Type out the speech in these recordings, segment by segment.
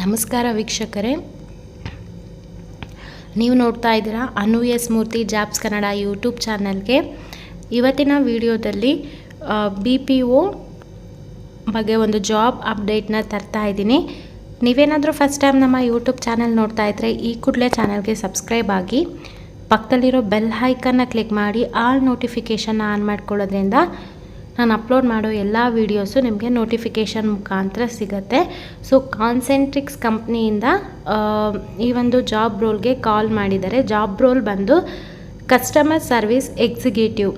ನಮಸ್ಕಾರ ವೀಕ್ಷಕರೇ, ನೀವು ನೋಡ್ತಾ ಇದ್ದೀರಾ ಅನು ಎಸ್ ಮೂರ್ತಿ ಜಾಬ್ಸ್ ಕನ್ನಡ ಯೂಟ್ಯೂಬ್ ಚಾನಲ್ಗೆ. ಇವತ್ತಿನ ವಿಡಿಯೋದಲ್ಲಿ BPO ಬಗ್ಗೆ ಒಂದು ಜಾಬ್ ಅಪ್ಡೇಟ್ನ ತರ್ತಾ ಇದ್ದೀನಿ. ನೀವೇನಾದರೂ ಫಸ್ಟ್ ಟೈಮ್ ನಮ್ಮ ಯೂಟ್ಯೂಬ್ ಚಾನಲ್ ನೋಡ್ತಾ ಇದ್ದರೆ ಈ ಕೂಡಲೇ ಚಾನಲ್ಗೆ ಸಬ್ಸ್ಕ್ರೈಬ್ ಆಗಿ ಪಕ್ಕದಲ್ಲಿರೋ ಬೆಲ್ ಐಕನ್ನ ಕ್ಲಿಕ್ ಮಾಡಿ ಆಲ್ ನೋಟಿಫಿಕೇಷನ್ನ ಆನ್ ಮಾಡ್ಕೊಳ್ಳೋದ್ರಿಂದ ನಾನು ಅಪ್ಲೋಡ್ ಮಾಡೋ ಎಲ್ಲ ವೀಡಿಯೋಸು ನಿಮಗೆ ನೋಟಿಫಿಕೇಷನ್ ಮುಖಾಂತರ ಸಿಗುತ್ತೆ. ಸೊ ಕಾನ್ಸೆಂಟ್ರಿಕ್ಸ್ ಕಂಪ್ನಿಯಿಂದ ಈ ಒಂದು ಜಾಬ್ ರೋಲ್ಗೆ ಕಾಲ್ ಮಾಡಿದ್ದಾರೆ. ಜಾಬ್ ರೋಲ್ ಬಂದು ಕಸ್ಟಮರ್ ಸರ್ವಿಸ್ ಎಕ್ಸಿಕ್ಯೂಟಿವ್.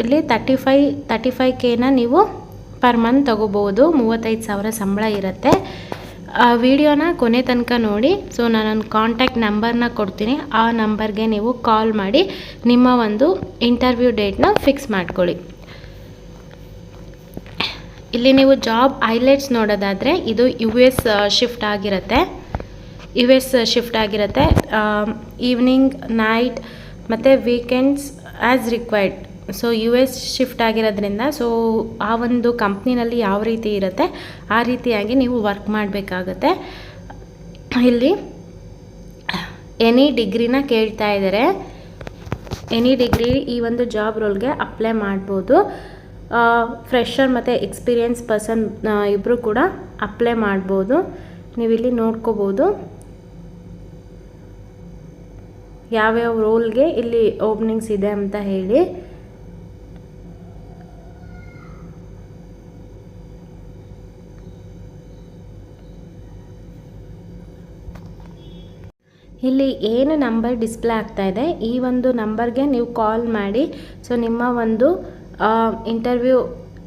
ಇಲ್ಲಿ 35Kನ ನೀವು ಪರ್ ಮಂತ್ ತೊಗೋಬೋದು. 35,000 ಸಂಬಳ ಇರುತ್ತೆ. ವಿಡಿಯೋನ ಕೊನೆ ತನಕ ನೋಡಿ. ಸೊ ನಾನೊಂದು ಕಾಂಟ್ಯಾಕ್ಟ್ ನಂಬರ್ನ ಕೊಡ್ತೀನಿ. ಆ ನಂಬರ್ಗೆ ನೀವು ಕಾಲ್ ಮಾಡಿ ನಿಮ್ಮ ಒಂದು ಇಂಟರ್ವ್ಯೂ ಡೇಟ್ನ ಫಿಕ್ಸ್ ಮಾಡ್ಕೊಳ್ಳಿ. ಇಲ್ಲಿ ನೀವು ಜಾಬ್ ಹೈಲೈಟ್ಸ್ ನೋಡೋದಾದರೆ ಇದು US ಶಿಫ್ಟ್ ಆಗಿರುತ್ತೆ. ಈವ್ನಿಂಗ್, ನೈಟ್ ಮತ್ತು weekends as required. So US shift ಆಗಿರೋದ್ರಿಂದ ಸೊ ಆ ಒಂದು ಕಂಪ್ನಿನಲ್ಲಿ ಯಾವ ರೀತಿ ಇರುತ್ತೆ ಆ ರೀತಿಯಾಗಿ ನೀವು ವರ್ಕ್ ಮಾಡಬೇಕಾಗತ್ತೆ. ಇಲ್ಲಿ ಎನಿ ಡಿಗ್ರಿನ ಕೇಳ್ತಾ ಇದ್ದಾರೆ. ಎನಿ ಡಿಗ್ರಿ ಈ ಒಂದು ಜಾಬ್ ರೋಲ್ಗೆ ಅಪ್ಲೈ ಮಾಡ್ಬೋದು. ಫ್ರೆಷರ್ ಮತ್ತು ಎಕ್ಸ್ಪೀರಿಯನ್ಸ್ ಪರ್ಸನ್ ಇಬ್ಬರು ಕೂಡ ಅಪ್ಲೈ ಮಾಡ್ಬೋದು. ನೀವಿಲ್ಲಿ ನೋಡ್ಕೋಬೋದು ಯಾವ್ಯಾವ ರೋಲ್ಗೆ ಇಲ್ಲಿ ಓಪನಿಂಗ್ಸ್ ಇದೆ ಅಂತ ಹೇಳಿ. ಇಲ್ಲಿ ಏನು ನಂಬರ್ ಡಿಸ್ಪ್ಲೇ ಆಗ್ತಾ ಇದೆ ಈ ಒಂದು ನಂಬರ್ಗೆ ನೀವು ಕಾಲ್ ಮಾಡಿ ಸೊ ನಿಮ್ಮ ಒಂದು ಇಂಟರ್ವ್ಯೂ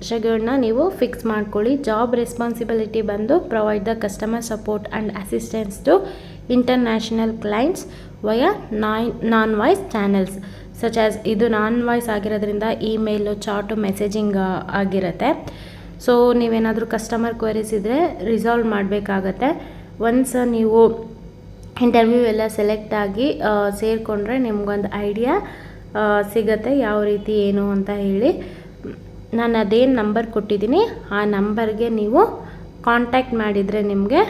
ಶೆಡ್ಯೂಲ್ನ ನೀವು ಫಿಕ್ಸ್ ಮಾಡ್ಕೊಳ್ಳಿ. ಜಾಬ್ ರೆಸ್ಪಾನ್ಸಿಬಿಲಿಟಿ ಬಂದು provide the customer support and assistance to international clients via non voice channels such as. ಇದು ನಾನ್ ವಾಯ್ಸ್ ಆಗಿರೋದ್ರಿಂದ ಇಮೇಲು, ಚಾಟು, ಮೆಸೇಜಿಂಗ್ ಆಗಿರುತ್ತೆ. ಸೊ ನೀವೇನಾದರೂ ಕಸ್ಟಮರ್ ಕ್ವೆರೀಸ್ ಇದ್ದರೆ ರಿಸಾಲ್ವ್ ಮಾಡಬೇಕಾಗತ್ತೆ. ಒನ್ಸ್ ನೀವು ಇಂಟರ್ವ್ಯೂ ಎಲ್ಲ ಸೆಲೆಕ್ಟ್ ಆಗಿ ಸೇರಿಕೊಂಡ್ರೆ ನಿಮಗೊಂದು ಐಡಿಯಾ ಸಿಗತ್ತೆ ಯಾವ ರೀತಿ ಏನು ಅಂತ ಹೇಳಿ. ನಾನು ಅದೇನು ನಂಬರ್ ಕೊಟ್ಟಿದ್ದೀನಿ ಆ ನಂಬರ್ಗೆ ನೀವು ಕಾಂಟ್ಯಾಕ್ಟ್ ಮಾಡಿದರೆ ನಿಮಗೆ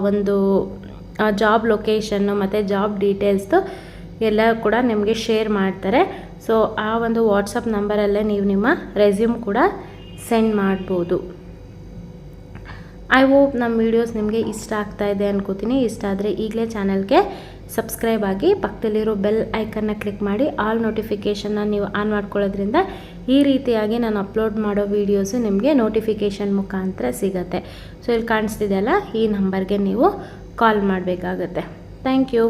ಒಂದು ಜಾಬ್ ಲೊಕೇಶನ್ನು ಮತ್ತು ಜಾಬ್ ಡೀಟೇಲ್ಸ್ದು ಎಲ್ಲ ಕೂಡ ನಿಮಗೆ ಶೇರ್ ಮಾಡ್ತಾರೆ. ಸೊ ಆ ಒಂದು ವಾಟ್ಸಪ್ ನಂಬರಲ್ಲೇ ನೀವು ನಿಮ್ಮ ರೆಸ್ಯೂಮ್ ಕೂಡ ಸೆಂಡ್ ಮಾಡ್ಬೋದು. ಐ ಹೋಪ್ ನಮ್ಮ ವೀಡಿಯೋಸ್ ನಿಮಗೆ ಇಷ್ಟ ಆಗ್ತಾ ಇದೆ ಅನ್ಕೋತೀನಿ. ಇಷ್ಟ ಆದರೆ ಈಗಲೇ ಚಾನಲ್ಗೆ ಸಬ್ಸ್ಕ್ರೈಬ್ ಆಗಿ ಪಕ್ಕದಲ್ಲಿರೋ ಬೆಲ್ ಐಕನ್ನ ಕ್ಲಿಕ್ ಮಾಡಿ ಆಲ್ ನೋಟಿಫಿಕೇಷನ್ನ ನೀವು ಆನ್ ಮಾಡ್ಕೊಳ್ಳೋದ್ರಿಂದ ಈ ರೀತಿಯಾಗಿ ನಾನು ಅಪ್ಲೋಡ್ ಮಾಡೋ ವೀಡಿಯೋಸು ನಿಮಗೆ ನೋಟಿಫಿಕೇಷನ್ ಮುಖಾಂತರ ಸಿಗುತ್ತೆ. ಸೊ ಇಲ್ಲಿ ಕಾಣಿಸ್ತಿದೆಯಲ್ಲ ಈ ನಂಬರ್ಗೆ ನೀವು ಕಾಲ್ ಮಾಡಬೇಕಾಗತ್ತೆ. Thank you.